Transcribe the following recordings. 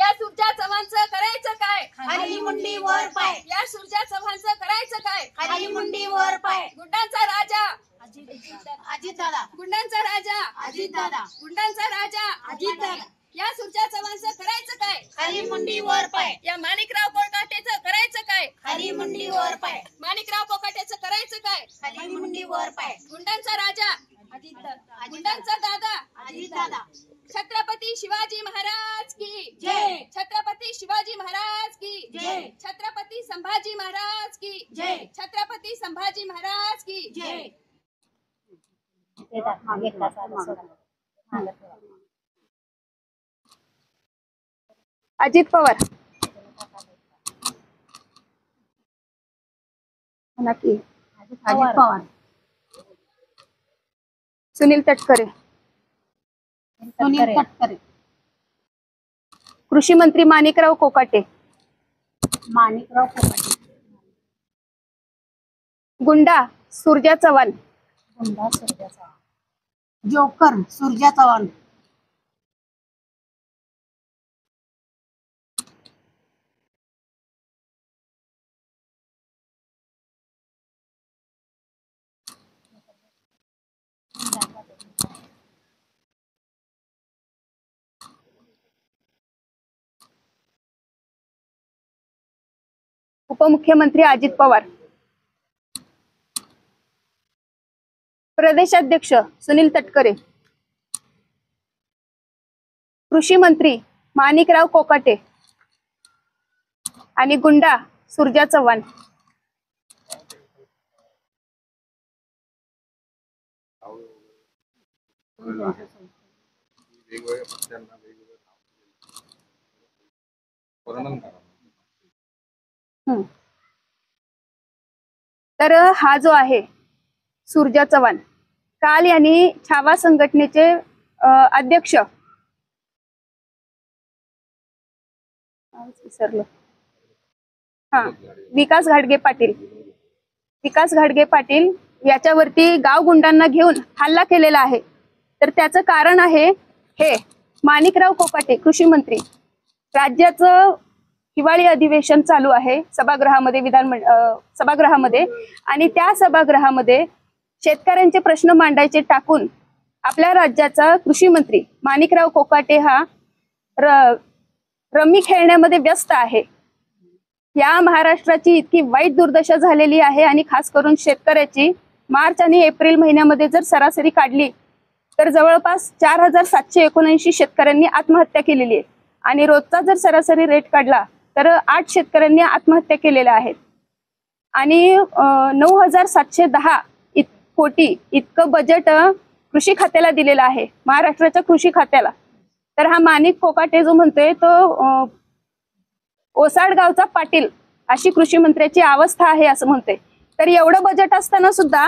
या सुरजा चव्हाणचं करायचं काय? खाली मुंडी वर पाय. या सुरजा चव्हाणचं करायचं काय? खाली मुंडी वर पाय. गुंडांचा राजा अजित दादा. गुंडांचा राजा अजित दादा. गुंडांचा राजा अजित दादा. या सुरजा चव्हाणचं करायचं काय? खाली मुंडी वर पाय. या माणिकराव कोकाटेचं करायचं काय? खाली मुंडी वर पाय. माणिकराव कोकाटेचं करायचं काय? खाली मुंडी वर पाय. गुंडांचा राजा गुंडांचा दादा अजित दादा. छत्रपती शिवाजी महाराज की जय. छत्रपती शिवाजी महाराज की जय. छत्रपती संभाजी महाराज की जय. छत्रपती संभाजी महाराज की जय. अजित पवार नक्की अजित पवार. सुनील तटकरे सुनील तटकरे. कृषी मंत्री माणिकराव कोकाटे माणिकराव कोकाटे. गुंडा सुरजा चव्हाण गुंडा सुरजा चव्हाण. जोकर सुरजा चव्हाण. उपमुख्यमंत्री अजित पवार प्रदेशाध्यक्ष सुनील तटकरे कृषी मंत्री माणिकराव कोकाटे आणि गुंडा सुरजा चव्हाण तर हा जो आहे सुरजा चव्हाण काल यांनी छावा संघटनेचे अध्यक्ष विसरलो विकास घाडगे पाटील याच्यावरती गाव गुंडांना घेऊन हल्ला केलेला आहे। तर त्याचं कारण आहे हे माणिकराव कोकाटे कृषी मंत्री राज्याचं हिवाळी अधिवेशन चालू आहे सभागृहामध्ये सभागृहामध्ये आणि त्या सभागृहामध्ये शेतकऱ्यांचे प्रश्न मांडायचे टाकून आपल्या राज्याचा कृषी मंत्री माणिकराव कोकाटे हा रम्मी खेळण्यामध्ये व्यस्त आहे। या महाराष्ट्राची इतकी वाईट दुर्दशा झालेली आहे आणि खास करून शेतकऱ्याची मार्च आणि एप्रिल महिन्यामध्ये जर सरासरी काढली तर जवळपास 4779 शेतकऱ्यांनी आत्महत्या केलेली आहे आणि रोजचा जर सरासरी रेट काढला तर 8 शेतकऱ्यांनी आत्महत्या केलेल्या आहेत आणि 9710 कोटी इतकं बजेट कृषी खात्याला दिलेलं आहे महाराष्ट्राच्या कृषी खात्याला। तर हा माणिक कोकाटे जो म्हणतोय तो ओसाड गावचा पाटील अशी कृषी मंत्र्याची अवस्था आहे असं म्हणतोय। तर एवढं बजेट असताना सुद्धा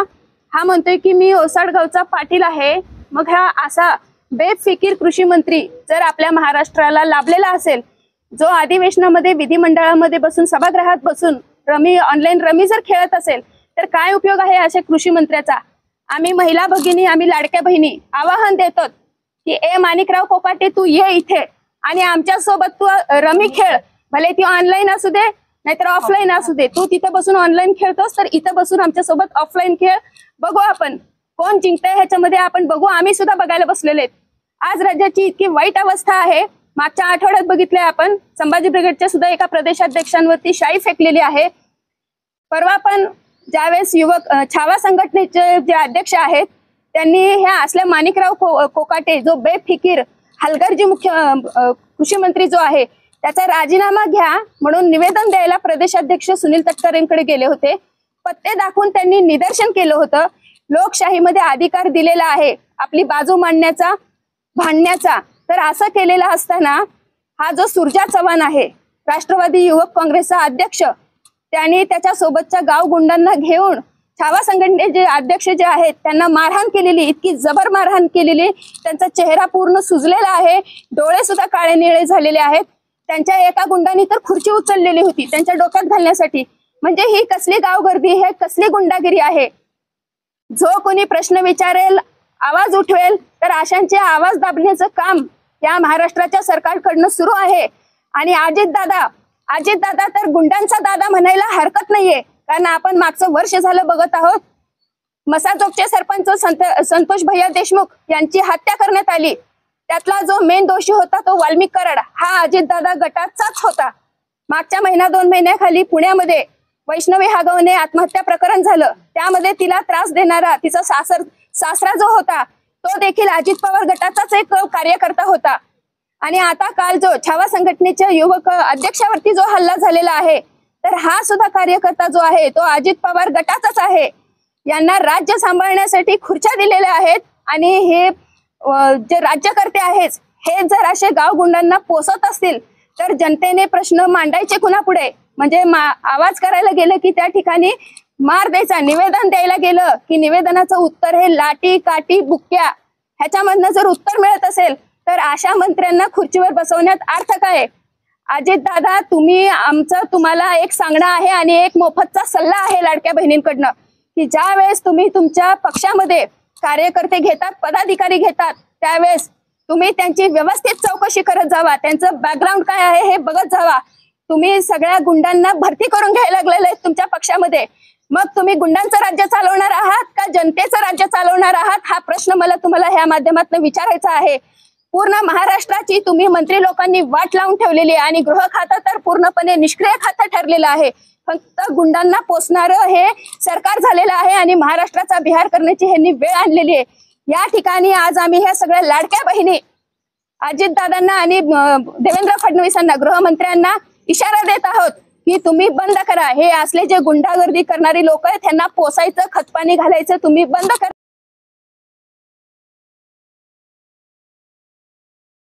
हा म्हणतोय की मी ओसाड गावचा पाटील आहे। मग हा असा बेफिकीर कृषी मंत्री जर आपल्या महाराष्ट्राला लाभलेला असेल जो अधिवेशनामध्ये विधिमंडळामध्ये बसून सभागृहात बसून ऑनलाईन रमी जर खेळत असेल तर काय उपयोग आहे अशा कृषी मंत्र्याचा। आम्ही महिला भगिनी आम्ही लाडक्या बहिणी आवाहन देतो की ए माणिकराव कोकाटे तू ये इथे आणि आमच्या सोबत तू रमी खेळ भले ती ऑनलाईन असू दे नाहीतर ऑफलाईन असू दे तू तिथे बसून ऑनलाईन खेळतोस तर इथं बसून आमच्या सोबत ऑफलाईन खेळ बघू आपण कोण जिंकतंय ह्याच्यामध्ये आपण बघू आम्ही सुद्धा बघायला बसलेले आहेत। आज राज्याची इतकी वाईट अवस्था आहे मागच्या आठवड्यात बघितलंय आपण संभाजी ब्रिगेडच्या सुद्धा एका प्रदेशाध्यक्षांवरती शाई फेकलेली आहे। परवा पण ज्यावेळेस युवक छावा संघटनेचे जे अध्यक्ष आहेत त्यांनी ह्या असल्या माणिकराव कोकाटे जो बेफिकीर हलगर्जी कृषी मंत्री जो आहे त्याचा राजीनामा घ्या म्हणून निवेदन द्यायला प्रदेशाध्यक्ष सुनील तटकरेंकडे गेले होते। पत्ते दाखवून त्यांनी निदर्शन केलं होतं लोकशाहीमध्ये अधिकार दिलेला आहे आपली बाजू मांडण्याचा भांडण्याचा। तर असं केलेलं असताना हा जो सुरजा चव्हाण आहे राष्ट्रवादी युवक काँग्रेसचा अध्यक्ष त्यांनी त्याच्या सोबतच्या गाव गुंडांना घेऊन छावा संघटनेचे अध्यक्ष जे आहेत त्यांना मारहाण केलेली इतकी जबर मारहाण केलेली त्यांचा चेहरा पूर्ण सुजलेला आहे डोळे सुद्धा काळे निळे झालेले आहेत। त्यांच्या एका गुंडांनी तर खुर्ची उचललेली होती त्यांच्या डोक्यात घालण्यासाठी। म्हणजे ही कसली गावगर्दी हे कसली गुंडागिरी आहे। जो कोणी प्रश्न विचारेल आवाज उठवेल तर अशांचे आवाज दाबण्याचं काम या महाराष्ट्राच्या सरकारकडनं सुरू आहे आणि अजितदादा तर गुंडांचा दादा म्हणायला हरकत नाहीये, कारण आपण मागचं वर्ष झालं बघत आहोत. मसाजोगचे सरपंच संतोष भैया देशमुख यांची हत्या करण्यात आली. त्यातला जो मेन दोषी होता तो वाल्मिक कराड हा अजितदादा गटाचाच होता. मागच्या महिना 2 महिन्याखाली पुण्यामध्ये वैष्णवी हागवणे आत्महत्या प्रकरण झालं. त्यामध्ये तिला त्रास देणारा तिचा सासरा जो होता तो देखील अजित पवार गटाचाच एक कार्यकर्ता होता. आणि आता काल जो छावा संघटनेच्या युवक अध्यक्षावरती जो हल्ला झालेला आहे, तर हा सुद्धा कार्यकर्ता जो आहे तो अजित पवार गटाचाच आहे. यांना राज्य सांभाळण्यासाठी खुर्च्या दिलेल्या आहेत आणि हे जे राज्यकर्ते आहेत हे जर असे गाव गुंडांना पोसत असतील तर जनतेने प्रश्न मांडायचे कुणापुढे? म्हणजे आवाज करायला गेलं की त्या ठिकाणी मार द्यायचा, निवेदन द्यायला गेलं की निवेदनाचं उत्तर हे लाठी काठी बुक्क्या ह्याच्यामधनं जर उत्तर मिळत असेल तर अशा मंत्र्यांना खुर्चीवर बसवण्यात अर्थ काय? अजितदादा, तुम्हाला एक सांगणं आहे आणि एक मोफतचा सल्ला आहे लाडक्या बहिणींकडनं, की ज्या वेळेस तुम्ही तुमच्या पक्षामध्ये कार्यकर्ते घेतात, पदाधिकारी घेतात, त्यावेळेस तुम्ही त्यांची व्यवस्थित चौकशी करत जावा. त्यांचं बॅकग्राऊंड काय आहे हे बघत जावा. तुम्ही सगळ्या गुंडांना भरती करून घ्यायला लागलेले आहेत तुमच्या पक्षामध्ये. मग तुम्ही गुंडांचं राज्य चालवणार आहात का जनतेचं राज्य चालवणार आहात? हा प्रश्न मला तुम्हाला ह्या माध्यमातून विचारायचा आहे. पूर्ण महाराष्ट्राची तुम्ही मंत्री लोकांनी वाट लावून ठेवलेली आहे आणि गृह खातं तर पूर्णपणे निष्क्रिय खातं ठरलेलं आहे. फक्त गुंडांना पोसणारं हे सरकार झालेलं आहे आणि महाराष्ट्राचा बिहार करण्याची ह्यांनी वेळ आणलेली आहे. या ठिकाणी आज आम्ही ह्या सगळ्या लाडक्या बहिणी अजितदादांना आणि देवेंद्र फडणवीसांना, गृहमंत्र्यांना इशारा देत आहोत की तुम्ही बंद करा. हे असले जे गुंडागर्दी करणारी लोक आहेत त्यांना पोसायचं, खतपाणी घालायचं तुम्ही बंद करा.